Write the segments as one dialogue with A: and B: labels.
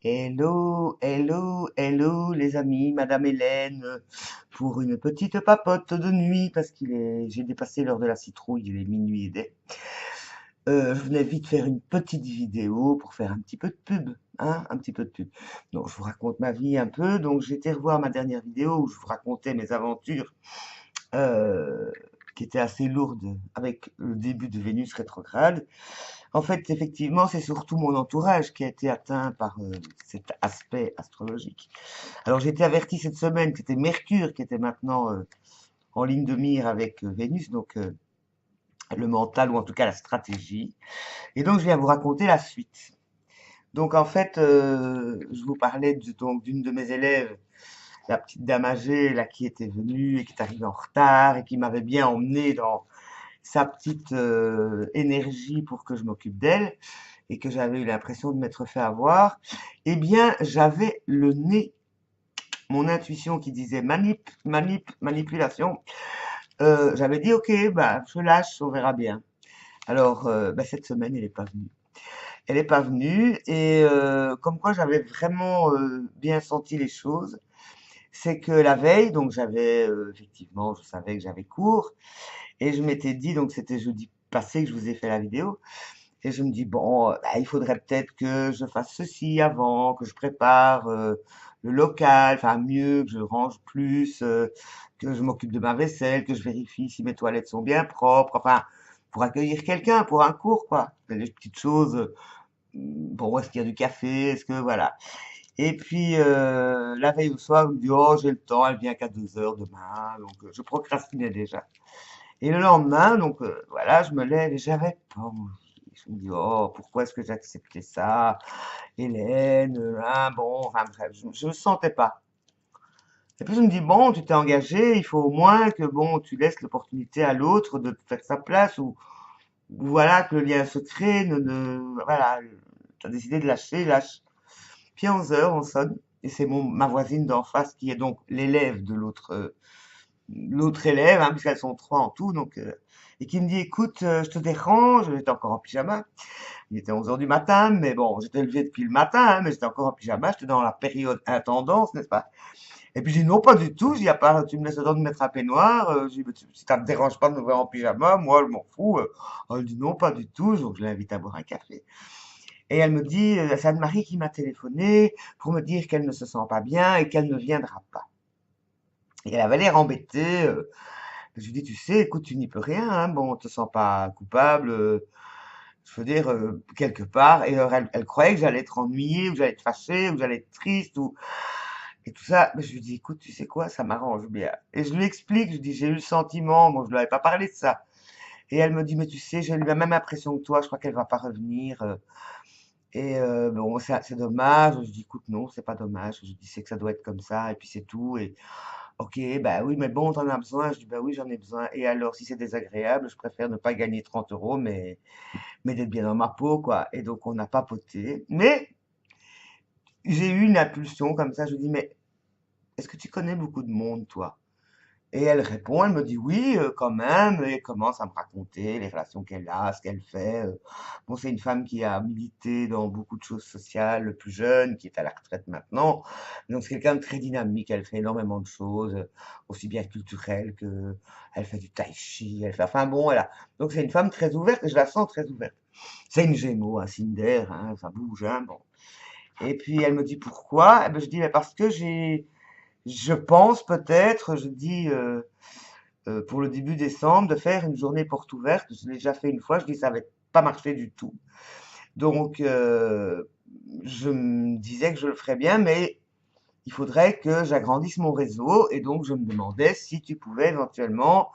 A: Hello, hello, hello les amis, Madame Hélène, pour une petite papote de nuit, parce j'ai dépassé l'heure de la citrouille, il est minuit et des. Je venais vite faire une petite vidéo pour faire un petit peu de pub, hein, un petit peu de pub. Donc je vous raconte ma vie un peu, donc j'ai été revoir ma dernière vidéo où je vous racontais mes aventures, euh, qui étaient assez lourdes avec le début de Vénus rétrograde. En fait, effectivement, c'est surtout mon entourage qui a été atteint par cet aspect astrologique. Alors, j'ai été averti cette semaine que c'était Mercure qui était maintenant en ligne de mire avec Vénus, donc le mental ou en tout cas la stratégie. Et donc, je viens vous raconter la suite. Donc, en fait, je vous parlais donc d'une de mes élèves, la petite dame âgée là qui était venue et qui est arrivée en retard et qui m'avait bien emmené dans sa petite énergie pour que je m'occupe d'elle et que j'avais eu l'impression de m'être fait avoir, eh bien, j'avais le nez, mon intuition qui disait manipulation. J'avais dit, ok, bah, je lâche, on verra bien. Alors, bah, cette semaine, elle n'est pas venue. Elle n'est pas venue et comme quoi j'avais vraiment bien senti les choses, c'est que la veille, donc j'avais effectivement, je savais que j'avais cours et je m'étais dit, donc c'était jeudi passé que je vous ai fait la vidéo, et je me dis, bon, bah, il faudrait peut-être que je fasse ceci avant, que je prépare le local, enfin mieux, que je range plus, que je m'occupe de ma vaisselle, que je vérifie si mes toilettes sont bien propres, enfin, pour accueillir quelqu'un, pour un cours, quoi. Des petites choses, bon, est-ce qu'il y a du café, est-ce que, voilà. Et puis, la veille au soir, je me dis, oh, j'ai le temps, elle vient qu'à 2 heures demain, donc je procrastinais déjà. Et le lendemain, donc voilà, je me lève et j'avais pas envie. Je me dis, oh, pourquoi est-ce que j'ai accepté ça? Hélène, hein, bon, enfin bref, je ne sentais pas. Et puis je me dis, bon, tu t'es engagé, il faut au moins que bon, tu laisses l'opportunité à l'autre de te faire sa place ou voilà, que le lien se crée, voilà, tu as décidé de lâcher, lâche. Puis à 11 heures, on sonne, et c'est ma voisine d'en face qui est donc l'élève de l'autre élève, hein, puisqu'elles sont trois en tout, donc, et qui me dit, écoute, je te dérange, j'étais encore en pyjama, il était 11 heures du matin, mais bon, j'étais levé depuis le matin, hein, mais j'étais encore en pyjama, j'étais dans la période intendance, n'est-ce pas? Et puis j'ai dit, non, pas du tout, j'ai dit, à part, tu me laisses le temps de mettre un peignoir, j'ai dit, bah, si ça te dérange pas de me voir en pyjama, moi, je m'en fous. Elle dit, non, pas du tout, donc je l'invite à boire un café. Et elle me dit, c'est Anne-Marie qui m'a téléphoné pour me dire qu'elle ne se sent pas bien et qu'elle ne viendra pas. Et elle avait l'air embêtée. Je lui dis, tu sais, écoute, tu n'y peux rien, hein, bon, te sens pas coupable, je veux dire, quelque part. Et alors, elle croyait que j'allais être ennuyée, ou j'allais être fâchée, ou j'allais être triste, et tout ça. Mais je lui dis, écoute, tu sais quoi, ça m'arrange bien. Et je lui explique, je dis, j'ai eu le sentiment, bon, je lui avais pas parlé de ça. Et elle me dit, mais tu sais, j'ai eu la même impression que toi, je crois qu'elle va pas revenir. Et bon, c'est dommage. Je dis, écoute, non, c'est pas dommage. Je dis, c'est que ça doit être comme ça, et puis c'est tout. Et ok, bah oui, mais bon, t'en as besoin. Je dis, bah oui, j'en ai besoin. Et alors, si c'est désagréable, je préfère ne pas gagner 30 euros, mais d'être bien dans ma peau, quoi. Et donc, on n'a pas poté. Mais j'ai eu une impulsion comme ça. Je lui dis, mais est-ce que tu connais beaucoup de monde, toi? Et elle répond, elle me dit oui, quand même, et elle commence à me raconter les relations qu'elle a, ce qu'elle fait. Bon, c'est une femme qui a milité dans beaucoup de choses sociales, plus jeune, qui est à la retraite maintenant. Donc, c'est quelqu'un de très dynamique. Elle fait énormément de choses, aussi bien culturelles que elle fait du tai chi. Enfin bon, donc c'est une femme très ouverte et je la sens très ouverte. C'est une Gémeaux, un signe d'air, hein, ça bouge, hein, bon. Et puis elle me dit pourquoi? Eh ben, je dis, mais parce que je pense peut-être, je dis, pour le début décembre, de faire une journée porte ouverte. Je l'ai déjà fait une fois, je dis ça n'avait pas marché du tout. Donc, je me disais que je le ferais bien, mais il faudrait que j'agrandisse mon réseau. Et donc, je me demandais si tu pouvais éventuellement,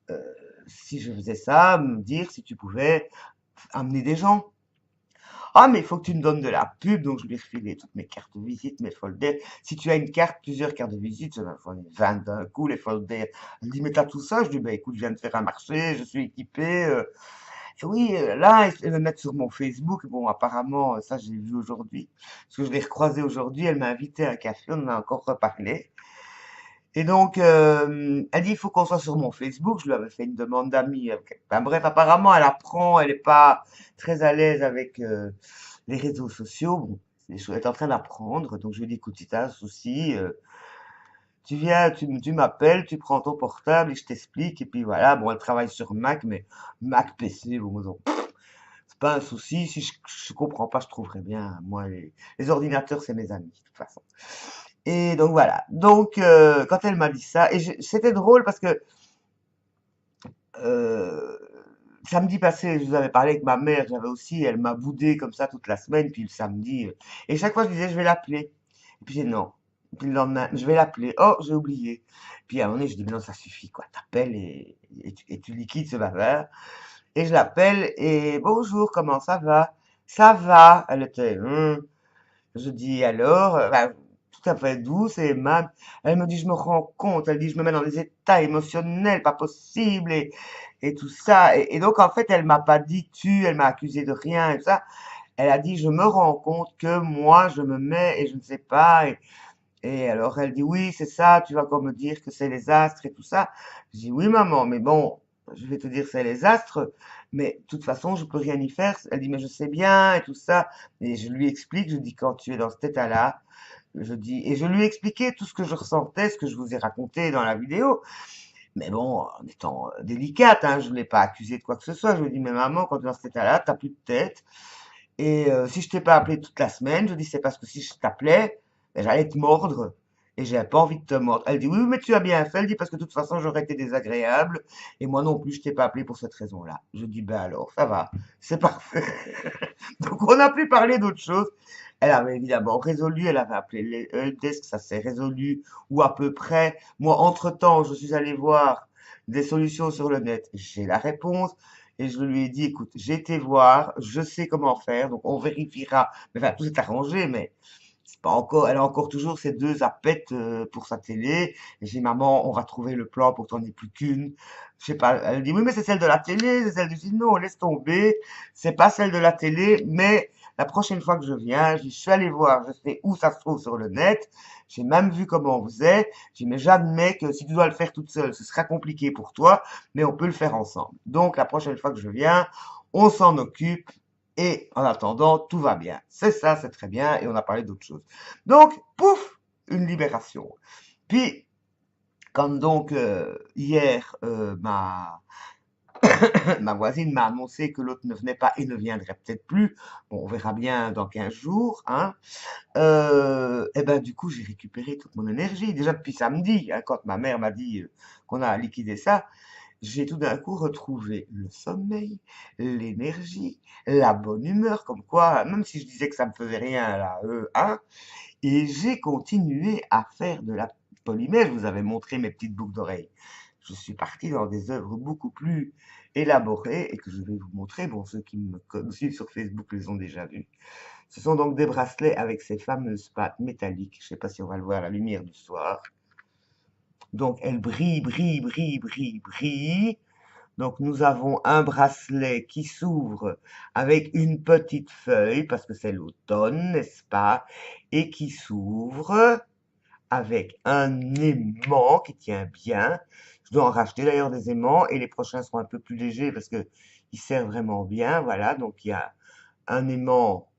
A: euh, si je faisais ça, me dire si tu pouvais amener des gens. Ah, mais il faut que tu me donnes de la pub, donc je lui ai refilé toutes mes cartes de visite, mes folders. Si tu as une carte, plusieurs cartes de visite, j'en ai 20 d'un coup, les folders. Elle me dit, mais t'as tout ça? Je dis, bah écoute, je viens de faire un marché, je suis équipé. Et oui, là, elle me mettre sur mon Facebook. Bon, apparemment, ça, j'ai vu aujourd'hui. Parce que je l'ai recroisé aujourd'hui, elle m'a invité à un café, on en a encore reparlé. Et donc, elle dit, il faut qu'on soit sur mon Facebook. Je lui avais fait une demande d'amis. Enfin, bref, apparemment, elle apprend, elle n'est pas très à l'aise avec les réseaux sociaux. Bon, Elle est en train d'apprendre. Donc je lui ai dit, écoute, si t'as un souci, tu viens, tu m'appelles, tu prends ton portable et je t'explique. Et puis voilà, bon, elle travaille sur Mac, mais Mac PC, bon, donc, c'est pas un souci. Si je comprends pas, je trouverai bien. Moi, les ordinateurs, c'est mes amis, de toute façon. Et donc voilà. Donc, quand elle m'a dit ça, c'était drôle parce que euh, samedi passé, je vous avais parlé avec ma mère, j'avais aussi, elle m'a boudé comme ça toute la semaine, puis le samedi, et chaque fois je disais je vais l'appeler. Et puis j'ai dit non. Et puis le lendemain, je vais l'appeler. Oh, j'ai oublié. Puis à un moment donné, je dis mais non, ça suffit quoi. T'appelles et tu liquides ce bazar. Et je l'appelle et bonjour, comment ça va? Ça va. Elle était, je dis alors, bah, tout à fait douce et aimable. Elle me dit, je me rends compte. Elle dit, je me mets dans des états émotionnels, pas possible et tout ça. Et donc, en fait, elle m'a pas dit tu, elle m'a accusé de rien et tout ça. Elle a dit, je me rends compte que moi, je me mets et je ne sais pas. Et alors, elle dit, oui, c'est ça, tu vas encore me dire que c'est les astres et tout ça. Je dis, oui, maman, mais bon, je vais te dire c'est les astres, mais de toute façon, je peux rien y faire. Elle dit, mais je sais bien et tout ça. Et je lui explique, je dis, quand tu es dans cet état-là, je dis, et je lui ai expliqué tout ce que je ressentais, ce que je vous ai raconté dans la vidéo. Mais bon, en étant délicate, hein, je ne l'ai pas accusée de quoi que ce soit. Je lui ai dit, mais maman, quand tu es dans cet état-là, t'as plus de tête. Et si je t'ai pas appelé toute la semaine, je dis c'est parce que si je t'appelais, ben, j'allais te mordre. Et j'avais pas envie de te mordre. Elle dit oui, mais tu as bien fait. Elle dit parce que de toute façon j'aurais été désagréable. Et moi non plus, je t'ai pas appelé pour cette raison-là. Je dis ben alors, ça va, c'est parfait. Donc on a pu parler d'autre chose. Elle avait évidemment résolu, elle avait appelé les helpdesk, ça s'est résolu, ou à peu près. Moi, entre-temps, je suis allé voir des solutions sur le net. J'ai la réponse. Et je lui ai dit, écoute, j'ai été voir, je sais comment faire, donc on vérifiera. Mais enfin, tout s'est arrangé, mais c'est pas encore, elle a encore toujours ces deux appettes pour sa télé. Et j'ai dit, maman, on va trouver le plan pour que t'en aies plus qu'une. Je sais pas, elle dit, oui, mais c'est celle de la télé, c'est celle du film. Non, laisse tomber, c'est pas celle de la télé, mais la prochaine fois que je viens, je suis allé voir, je sais où ça se trouve sur le net. J'ai même vu comment on faisait. J'ai dit, mais j'admets que si tu dois le faire toute seule, ce sera compliqué pour toi, mais on peut le faire ensemble. Donc, la prochaine fois que je viens, on s'en occupe et en attendant, tout va bien. C'est ça, c'est très bien et on a parlé d'autre chose. Donc, pouf, une libération. Puis, comme donc hier, ma voisine m'a annoncé que l'autre ne venait pas et ne viendrait peut-être plus, bon, on verra bien dans 15 jours, hein, et ben du coup j'ai récupéré toute mon énergie, déjà depuis samedi, hein, quand ma mère m'a dit qu'on a liquidé ça, j'ai tout d'un coup retrouvé le sommeil, l'énergie, la bonne humeur, comme quoi, même si je disais que ça me faisait rien là, hein, et j'ai continué à faire de la polymère. Je vous avais montré mes petites boucles d'oreilles. Je suis parti dans des œuvres beaucoup plus élaborées et que je vais vous montrer. Bon, ceux qui me suivent sur Facebook les ont déjà vus. Ce sont donc des bracelets avec ces fameuses pattes métalliques. Je ne sais pas si on va le voir à la lumière du soir. Donc, elles brillent, brillent, brillent, brillent, brillent. Donc nous avons un bracelet qui s'ouvre avec une petite feuille, parce que c'est l'automne, n'est-ce pas? Et qui s'ouvre avec un aimant qui tient bien. Je dois en racheter d'ailleurs des aimants et les prochains seront un peu plus légers parce que ils servent vraiment bien. Voilà, donc il y a un aimant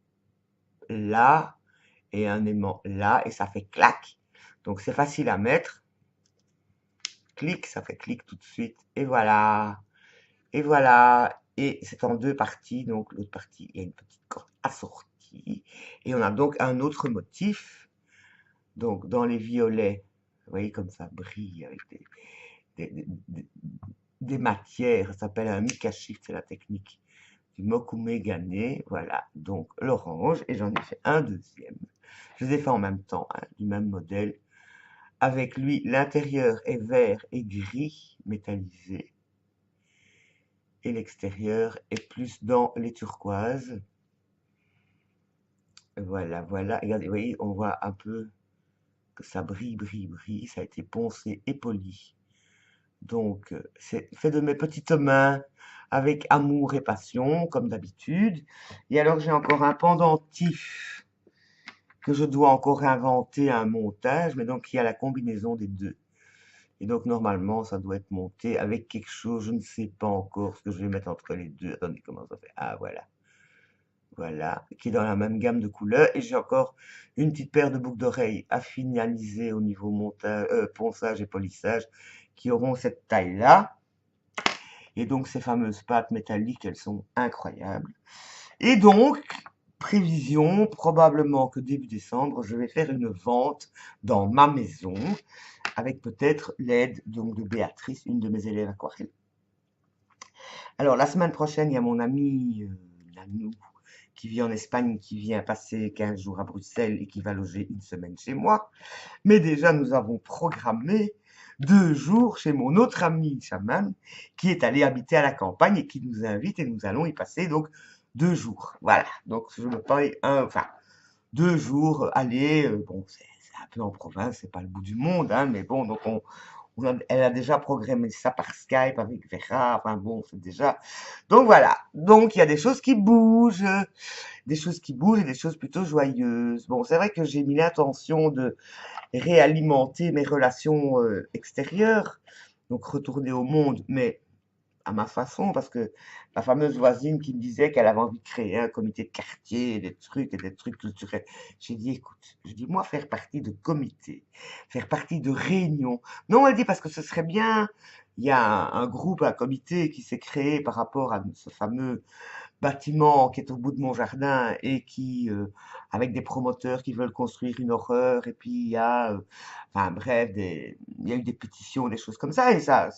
A: là et un aimant là et ça fait clac. Donc c'est facile à mettre. Clic, ça fait clic tout de suite. Et voilà. Et voilà, et c'est en deux parties, donc l'autre partie, il y a une petite corde assortie, et on a donc un autre motif, donc dans les violets, vous voyez comme ça brille avec des, des- des matières, ça s'appelle un Mika Shift, c'est la technique du Mokume Gane, voilà, donc l'orange, et j'en ai fait un deuxième, je les ai fait en même temps, hein, du même modèle, avec lui, l'intérieur est vert et gris métallisé, et l'extérieur est plus dans les turquoises. Voilà, voilà. Regardez, vous voyez, on voit un peu que ça brille, brille, brille. Ça a été poncé et poli. Donc, c'est fait de mes petites mains avec amour et passion, comme d'habitude. Et alors, j'ai encore un pendentif que je dois encore inventer un montage, mais donc il y a la combinaison des deux. Et donc, normalement, ça doit être monté avec quelque chose, je ne sais pas encore ce que je vais mettre entre les deux. Attendez, comment ça fait? Ah, voilà. voilà, qui est dans la même gamme de couleurs. Et j'ai encore une petite paire de boucles d'oreilles à finaliser au niveau montage, ponçage et polissage qui auront cette taille-là. Et donc ces fameuses pâtes métalliques, elles sont incroyables. Et donc, prévision, probablement que début décembre, je vais faire une vente dans ma maison avec peut-être l'aide donc de Béatrice, une de mes élèves aquarelles. Alors la semaine prochaine, il y a mon ami Nanou qui vit en Espagne, qui vient passer 15 jours à Bruxelles et qui va loger une semaine chez moi. Mais déjà, nous avons programmé 2 jours chez mon autre ami chaman qui est allé habiter à la campagne et qui nous invite et nous allons y passer donc 2 jours. Voilà. Donc je me paye enfin 2 jours aller. Bon, c'est un peu en province, c'est pas le bout du monde, hein, mais bon, donc elle a déjà programmé ça par Skype avec Vera. Enfin bon, c'est déjà. Donc voilà. Donc il y a des choses qui bougent et des choses plutôt joyeuses. Bon, c'est vrai que j'ai mis l'intention de réalimenter mes relations extérieures, donc retourner au monde, mais à ma façon, parce que ma fameuse voisine qui me disait qu'elle avait envie de créer un comité de quartier, et des trucs culturels. J'ai dit, écoute, je dis, moi, faire partie de comités, faire partie de réunions. Non, elle dit, parce que ce serait bien, il y a un groupe, un comité qui s'est créé par rapport à ce fameux bâtiment qui est au bout de mon jardin et qui, avec des promoteurs qui veulent construire une horreur, et puis il y a, enfin bref, il y a eu des pétitions, des choses comme ça, et ça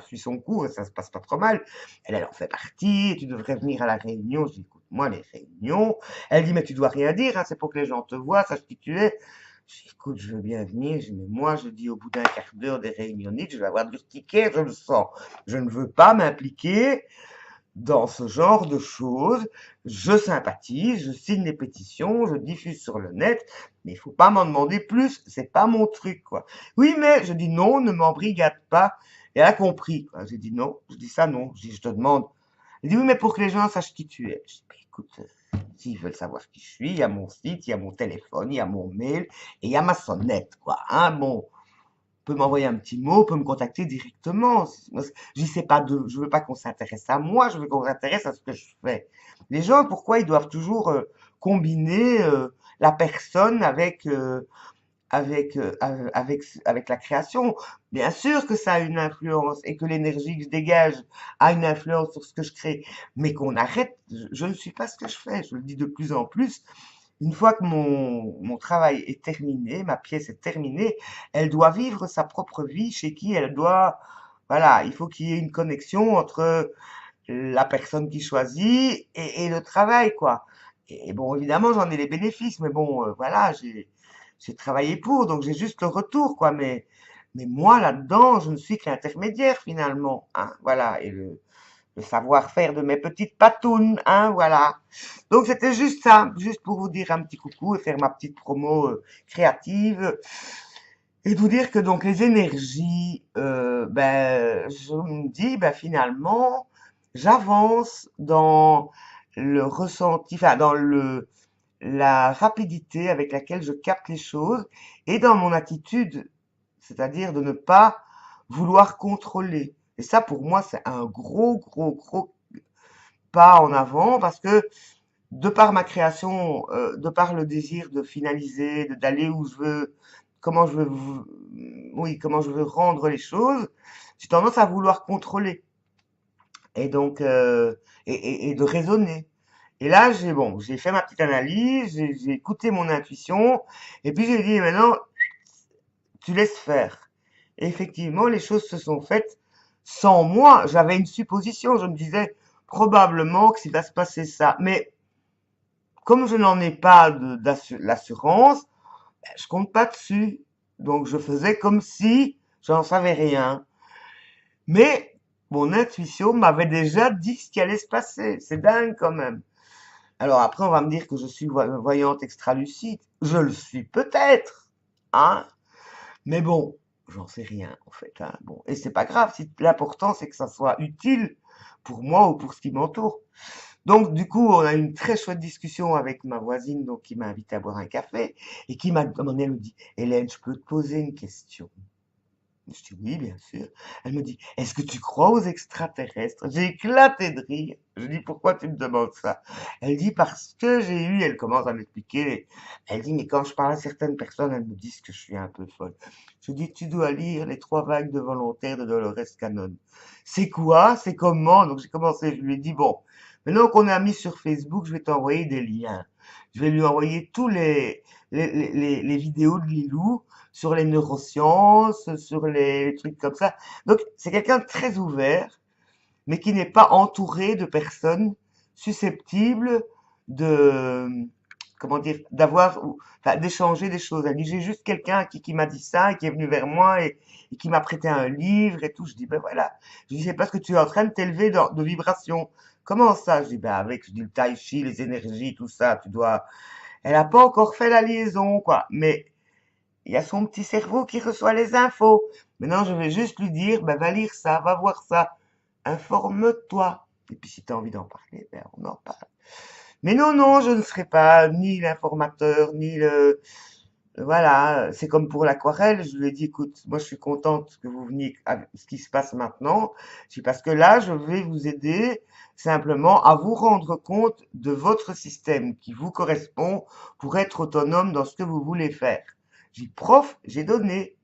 A: suit son cours et ça se passe pas trop mal. Elle en fait partie, et tu devrais venir à la réunion. Je dis, écoute, moi, les réunions. Elle dit, mais tu dois rien dire, hein, c'est pour que les gens te voient, sache qui tu es. Je dis, écoute, je veux bien venir. Je dis, mais moi, je dis, au bout d'un quart d'heure des réunionites, je vais avoir du ticket, je le sens. Je ne veux pas m'impliquer dans ce genre de choses. Je sympathise, je signe des pétitions, je diffuse sur le net, mais il faut pas m'en demander plus, c'est pas mon truc, quoi. Oui, mais je dis non, ne m'embrigade pas. Et elle a compris, quoi. J'ai dit non, je dis ça non, je dis je te demande. Elle dit oui, mais pour que les gens sachent qui tu es. Je dis, bah, écoute, s'ils veulent savoir qui je suis, il y a mon site, il y a mon téléphone, il y a mon mail, et il y a ma sonnette, quoi. Hein, bon, peut m'envoyer un petit mot, peut me contacter directement. Je sais pas je veux pas qu'on s'intéresse à moi, je veux qu'on s'intéresse à ce que je fais. Les gens, pourquoi ils doivent toujours combiner la personne avec la création? Bien sûr que ça a une influence et que l'énergie que je dégage a une influence sur ce que je crée, mais qu'on arrête. Je ne suis pas ce que je fais. Je le dis de plus en plus. Une fois que mon travail est terminé, ma pièce est terminée, elle doit vivre sa propre vie chez qui elle doit, voilà, il faut qu'il y ait une connexion entre la personne qui choisit et le travail, quoi. Et bon, évidemment, j'en ai les bénéfices, mais bon, voilà, j'ai travaillé pour, donc j'ai juste le retour, quoi. Mais moi, là-dedans, je ne suis que l'intermédiaire, finalement, hein, voilà, et le savoir-faire de mes petites patounes, hein, voilà. Donc c'était juste ça, juste pour vous dire un petit coucou et faire ma petite promo créative et vous dire que donc les énergies, ben je me dis ben finalement j'avance dans le ressenti, enfin dans le la rapidité avec laquelle je capte les choses et dans mon attitude, c'est-à-dire de ne pas vouloir contrôler. Et ça, pour moi, c'est un gros, gros, gros pas en avant parce que de par ma création, de par le désir de finaliser, d'aller où je veux, comment je veux, oui, comment je veux rendre les choses, j'ai tendance à vouloir contrôler et donc et de raisonner. Et là, j'ai fait ma petite analyse, j'ai écouté mon intuition et puis j'ai dit maintenant, tu laisses faire. Et effectivement, les choses se sont faites sans moi. J'avais une supposition, je me disais probablement que s'il va se passer ça, mais comme je n'en ai pas l'assurance, ben, je compte pas dessus. Donc je faisais comme si j'en savais rien. Mais mon intuition m'avait déjà dit ce qui allait se passer. C'est dingue quand même. Alors après, on va me dire que je suis voyante extra-lucide. Je le suis peut-être, hein. Mais bon, j'en sais rien en fait, hein. Bon, et c'est pas grave. Si l'important c'est que ça soit utile pour moi ou pour ce qui m'entoure. Donc, du coup, on a eu une très chouette discussion avec ma voisine, donc, qui m'a invité à boire un café, et qui m'a demandé, elle me dit, Hélène, je peux te poser une question? Je dis oui, bien sûr. Elle me dit, est-ce que tu crois aux extraterrestres? J'ai éclaté de rire. Je dis, pourquoi tu me demandes ça? Elle dit, parce que elle commence à m'expliquer. Elle dit, mais quand je parle à certaines personnes, elles me disent que je suis un peu folle. Je dis, tu dois lire Les trois vagues de volontaires de Dolores Cannon. C'est quoi? C'est comment? Donc j'ai commencé, je lui ai dit, bon, maintenant qu'on est amis sur Facebook, je vais t'envoyer des liens. Je vais lui envoyer tous les vidéos de Lilou sur les neurosciences, sur les trucs comme ça. Donc, c'est quelqu'un de très ouvert, mais qui n'est pas entouré de personnes susceptibles de, comment dire, enfin, d'échanger des choses. Elle dit, j'ai juste quelqu'un qui m'a dit ça et qui est venu vers moi et qui m'a prêté un livre et tout. Je dis, ben voilà. Je dis, c'est parce que tu es en train de t'élever de vibration. Comment ça? Je dis, ben avec, je dis, le tai chi, les énergies, tout ça, tu dois, elle a pas encore fait la liaison, quoi. Mais il y a son petit cerveau qui reçoit les infos. Maintenant, je vais juste lui dire, ben, va lire ça, va voir ça. Informe-toi. Et puis, si tu as envie d'en parler, ben, on en parle. Mais non, non, je ne serai pas ni l'informateur, ni le... Voilà, c'est comme pour l'aquarelle. Je lui ai dit, écoute, moi, je suis contente que vous veniez à ce qui se passe maintenant. Je dis, parce que là, je vais vous aider simplement à vous rendre compte de votre système qui vous correspond pour être autonome dans ce que vous voulez faire. J'ai dit, prof, j'ai donné.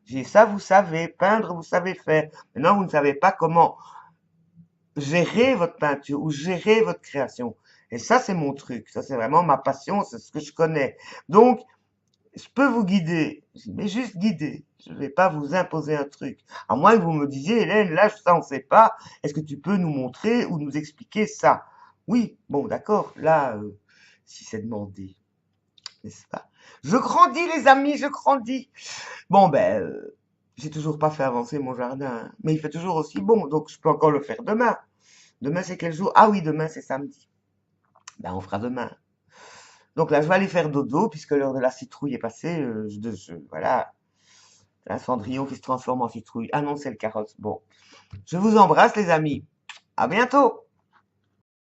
A: J'ai dit, ça, vous savez. Peindre, vous savez faire. Maintenant, vous ne savez pas comment gérer votre peinture ou gérer votre création. Et ça, c'est mon truc. Ça, c'est vraiment ma passion. C'est ce que je connais. Donc, je peux vous guider, mais juste guider. Je ne vais pas vous imposer un truc. À moins que vous me disiez, Hélène, là, ça, on ne sait pas. Est-ce que tu peux nous montrer ou nous expliquer ça? Oui, bon, d'accord. Là, si c'est demandé, n'est-ce pas? Je grandis, les amis, je grandis. Bon, ben, j'ai toujours pas fait avancer mon jardin, mais il fait toujours aussi bon, donc je peux encore le faire demain. Demain, c'est quel jour? Ah oui, demain, c'est samedi. Ben, on fera demain. Donc là, je vais aller faire dodo, puisque l'heure de la citrouille est passée. Voilà, un cendrillon qui se transforme en citrouille. Ah non, c'est le carrosse. Bon, je vous embrasse, les amis. À bientôt.